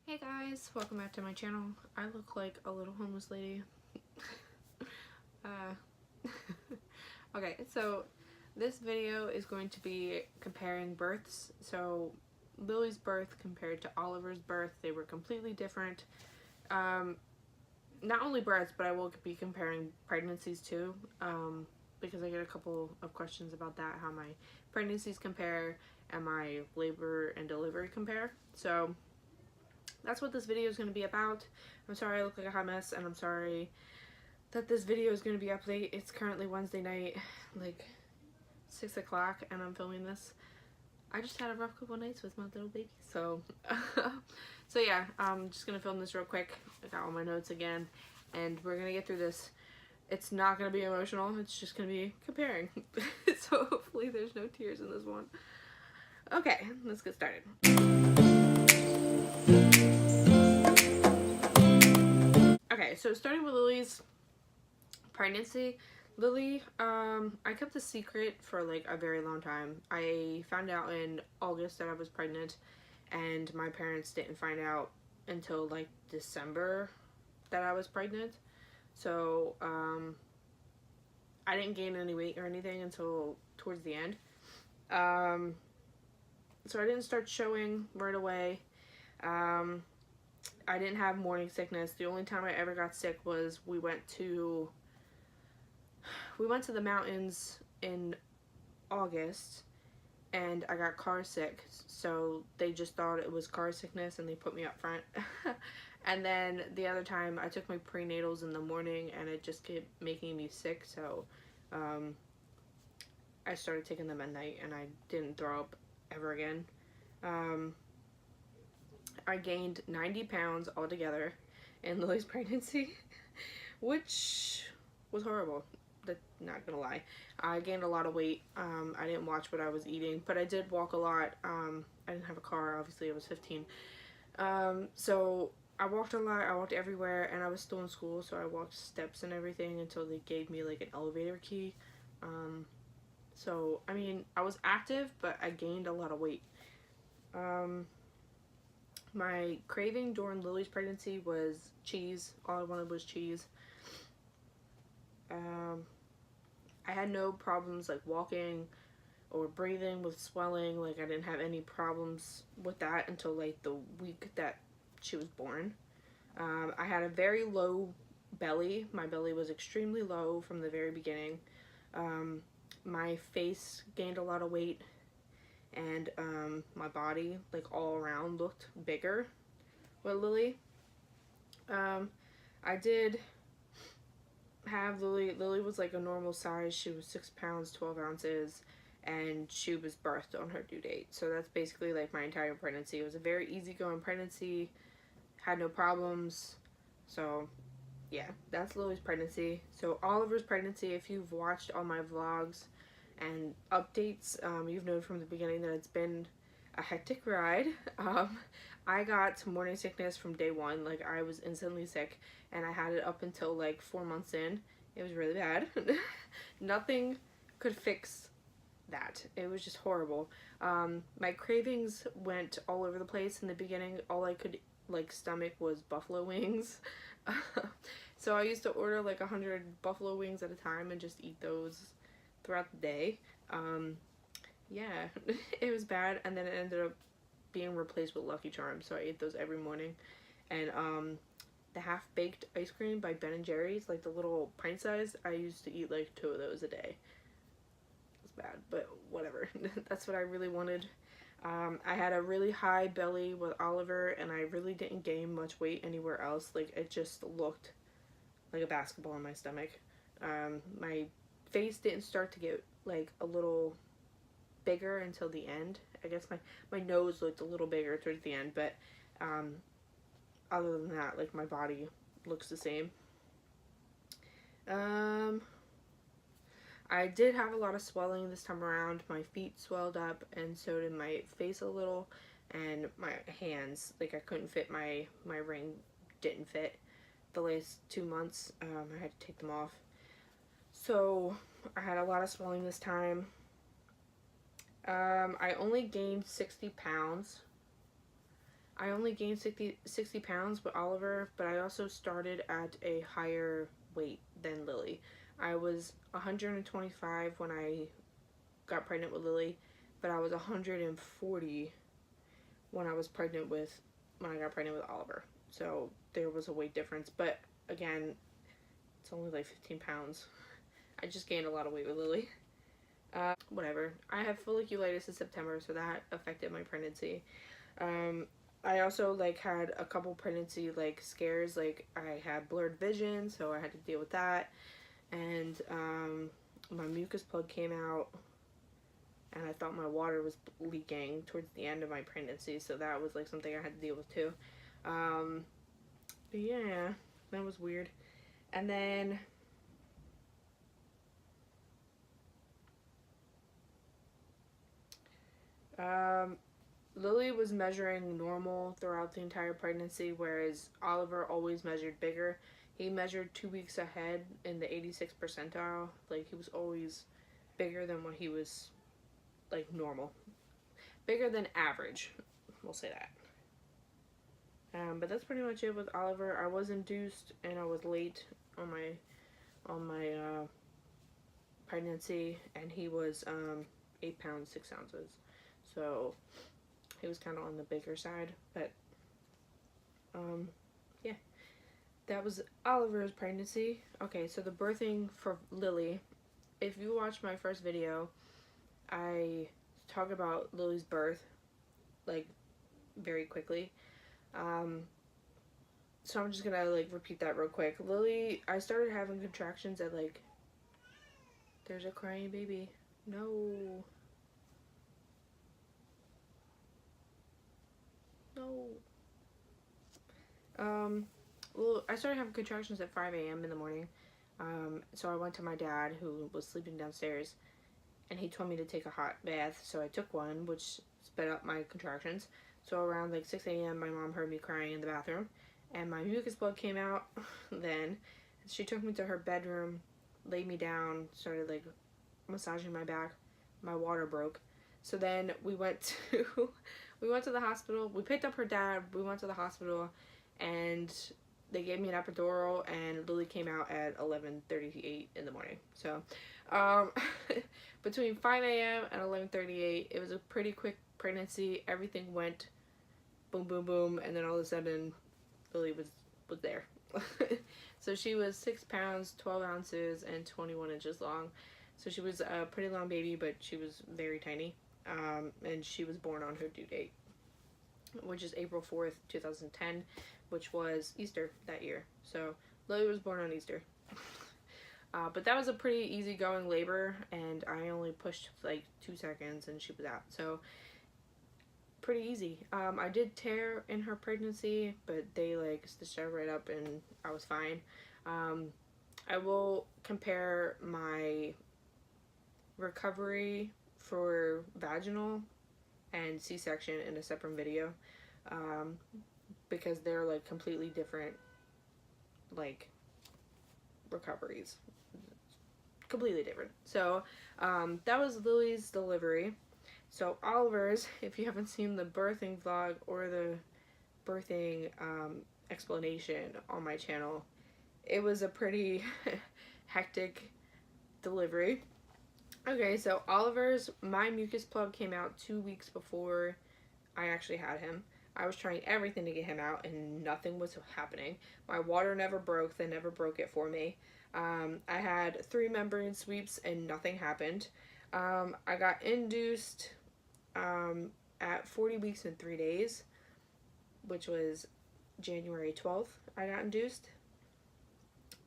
Hey guys, welcome back to my channel. I look like a little homeless lady. Okay, so this video is going to be comparing births. So Lily's birth compared to Oliver's birth, they were completely different. Not only births, but I will be comparing pregnancies too, because I get a couple of questions about that, how my pregnancies compare and my labor and delivery compare. So that's what this video is going to be about. I'm sorry I look like a hot mess, and I'm sorry that this video is going to be up late. It's currently Wednesday night, like 6 o'clock, and I'm filming this. I just had a rough couple nights with my little baby, so so yeah, I'm just going to film this real quick. I got all my notes again, and we're going to get through this. It's not going to be emotional, it's just going to be comparing. So hopefully there's no tears in this one. Okay, let's get started. Okay, so starting with Lily's pregnancy. Lillie, I kept a secret for like a very long time. I found out in August that I was pregnant, and my parents didn't find out until like December that I was pregnant. So, I didn't gain any weight or anything until towards the end. So I didn't start showing right away. I didn't have morning sickness. The only time I ever got sick was we went to the mountains in August, and I got car sick, so they just thought it was car sickness and they put me up front. And then the other time I took my prenatals in the morning and it just kept making me sick, so I started taking them at night and I didn't throw up ever again. I gained 90 pounds altogether in Lily's pregnancy, which was horrible. Not gonna lie, I gained a lot of weight. I didn't watch what I was eating, but I did walk a lot. I didn't have a car, obviously. I was 15. So I walked a lot. I walked everywhere, and I was still in school, so I walked steps and everything until they gave me like an elevator key. So I mean, I was active, but I gained a lot of weight. My craving during Lily's pregnancy was cheese. All I wanted was cheese. I had no problems like walking or breathing with swelling. Like, I didn't have any problems with that until like the week that she was born. I had a very low belly. My belly was extremely low from the very beginning. My face gained a lot of weight, and my body, like all around, looked bigger with Lily. I did have Lily was like a normal size. She was 6 pounds 12 ounces, and she was birthed on her due date. So that's basically like my entire pregnancy. It was a very easygoing pregnancy, had no problems. So yeah, that's Lily's pregnancy. So Oliver's pregnancy, if you've watched all my vlogs and updates, you've known from the beginning that it's been a hectic ride. I got morning sickness from day one. Like, I was instantly sick, and I had it up until like 4 months in. It was really bad. Nothing could fix that. It was just horrible. My cravings went all over the place in the beginning. All I could like stomach was buffalo wings. So I used to order like 100 buffalo wings at a time and just eat those throughout the day. Yeah, it was bad, and then it ended up being replaced with Lucky Charms, so I ate those every morning. And the half-baked ice cream by Ben & Jerry's, like the little pint size, I used to eat like 2 of those a day. It was bad, but whatever. That's what I really wanted. I had a really high belly with Oliver, and I really didn't gain much weight anywhere else. Like, it just looked like a basketball in my stomach. My face didn't start to get like a little bigger until the end. I guess my nose looked a little bigger towards the end, but other than that, like, my body looks the same. I did have a lot of swelling this time around. My feet swelled up, and so did my face a little, and my hands. Like, I couldn't fit my ring, didn't fit the last 2 months. I had to take them off. So I had a lot of swelling this time. I only gained 60 pounds. I only gained 60 pounds with Oliver, but I also started at a higher weight than Lillie. I was 125 when I got pregnant with Lillie, but I was 140 when I got pregnant with Oliver. So there was a weight difference, but again, it's only like 15 pounds. I just gained a lot of weight with Lillie. Whatever. I have folliculitis in September, so that affected my pregnancy. Um, I also like had a couple pregnancy like scares. Like I had blurred vision, so I had to deal with that. And my mucus plug came out, and I thought my water was leaking towards the end of my pregnancy, so that was like something I had to deal with too. But yeah, that was weird. And then Lillie was measuring normal throughout the entire pregnancy, whereas Oliver always measured bigger. He measured 2 weeks ahead in the 86th percentile. Like, he was always bigger than what he was, like, normal. Bigger than average. We'll say that. But that's pretty much it with Oliver. I was induced and I was late on my pregnancy, and he was 8 pounds 6 ounces. So he was kind of on the bigger side, but yeah, that was Oliver's pregnancy. Okay, so the birthing for Lillie. If you watch my first video, I talk about Lillie's birth, like, very quickly. So I'm just gonna like repeat that real quick. Lillie, I started having contractions at like. There's a crying baby. No. No. Well, I started having contractions at 5 a.m. in the morning. So I went to my dad, who was sleeping downstairs, and he told me to take a hot bath. So I took one, which sped up my contractions. So around like 6 a.m., my mom heard me crying in the bathroom, and my mucus plug came out. Then she took me to her bedroom, laid me down, started like massaging my back. My water broke. So then we went to the hospital. We picked up her dad. We went to the hospital, and they gave me an epidural, and Lillie came out at 11:38 in the morning. So between 5 a.m. and 11:38, it was a pretty quick pregnancy. Everything went boom, boom, boom, and then all of a sudden, Lillie was there. So she was 6 pounds 12 ounces and 21 inches long. So she was a pretty long baby, but she was very tiny. And she was born on her due date, which is April 4th, 2010, which was Easter that year. So Lillie was born on Easter. But that was a pretty easygoing labor, and I only pushed like 2 seconds and she was out. So pretty easy. I did tear in her pregnancy, but they like stitched it right up and I was fine. I will compare my recovery for vaginal and C-section in a separate video, because they're like completely different, like, recoveries. Completely different. So that was Lillie's delivery. So Oliver's, if you haven't seen the birthing vlog or the birthing explanation on my channel, it was a pretty hectic delivery. Okay, so Oliver's, my mucus plug came out 2 weeks before I actually had him. I was trying everything to get him out, and nothing was happening. My water never broke. They never broke it for me. I had 3 membrane sweeps, and nothing happened. I got induced at 40 weeks and 3 days, which was January 12th. I got induced.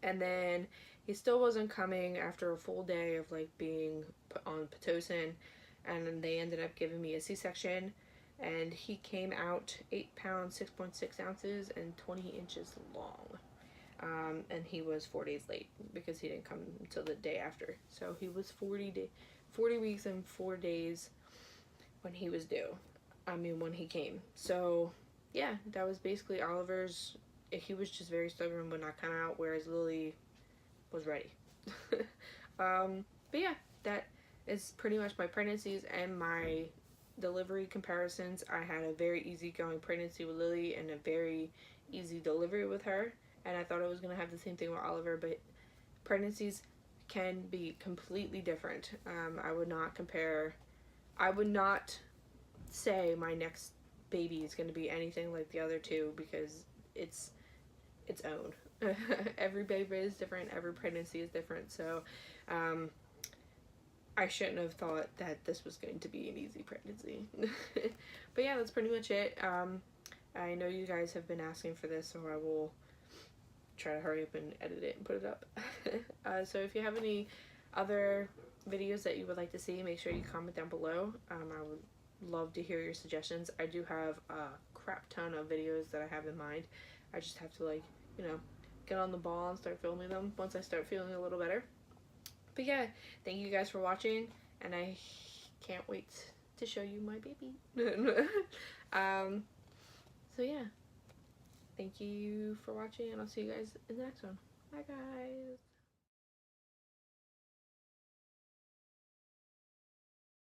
And then he still wasn't coming after a full day of like being put on Pitocin, and then they ended up giving me a C-section, and he came out 8 pounds 6.6 ounces and 20 inches long. And he was 4 days late because he didn't come until the day after. So he was 40 weeks and 4 days when he was due. When he came. So yeah, that was basically Oliver's. He was just very stubborn, would not come out, whereas Lillie was ready. But yeah, that is pretty much my pregnancies and my delivery comparisons, I had a very easygoing pregnancy with Lillie and a very easy delivery with her, and I thought I was going to have the same thing with Oliver, but pregnancies can be completely different. I would not compare, I would not say my next baby is going to be anything like the other two, because it's its own. Every baby is different, every pregnancy is different, so I shouldn't have thought that this was going to be an easy pregnancy. But yeah, that's pretty much it. I know you guys have been asking for this, so I will try to hurry up and edit it and put it up. So if you have any other videos that you would like to see, make sure you comment down below. I would love to hear your suggestions. I do have a crap ton of videos that I have in mind. I just have to, like, you know, get on the ball and start filming them once I start feeling a little better. But yeah, thank you guys for watching, and I can't wait to show you my baby. So yeah, thank you for watching, and I'll see you guys in the next one. Bye guys.